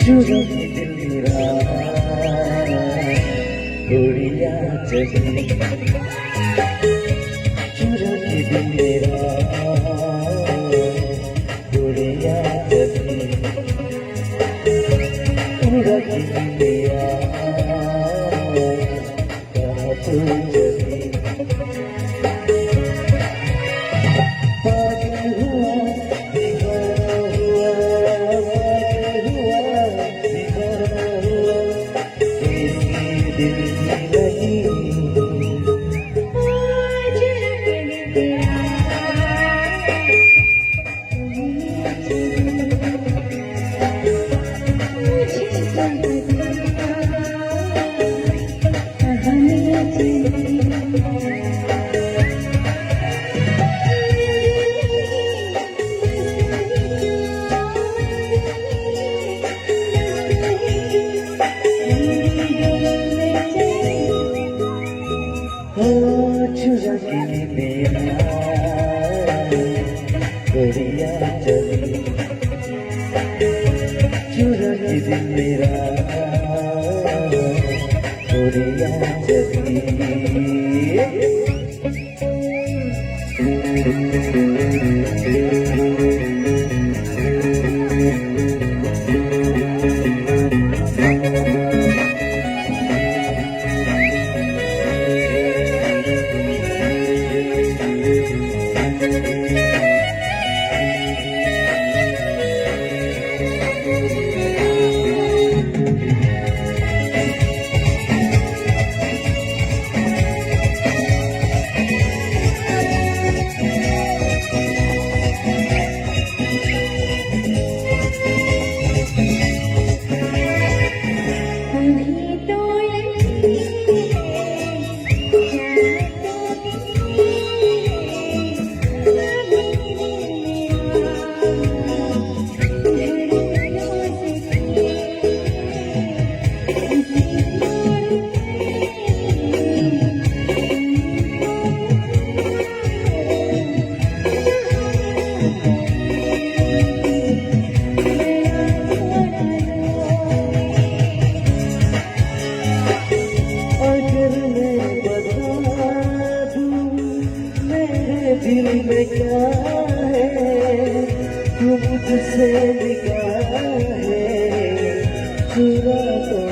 चुरा के दिल मेरा उड़िया चली, चुरा के दिल मेरा उड़िया चली, उड़ा के दिल मेरा कहाँ तू चली। पागल हुआ दीवाना हुआ, पागल हुआ दीवाना हुआ, तेरी दिल की नहीं। चुरा के मेरा उड़िया चली, चुरा के दिल मेरा उड़िया चली। दिल में क्या है तू मुझसे निकाह है चुरा तो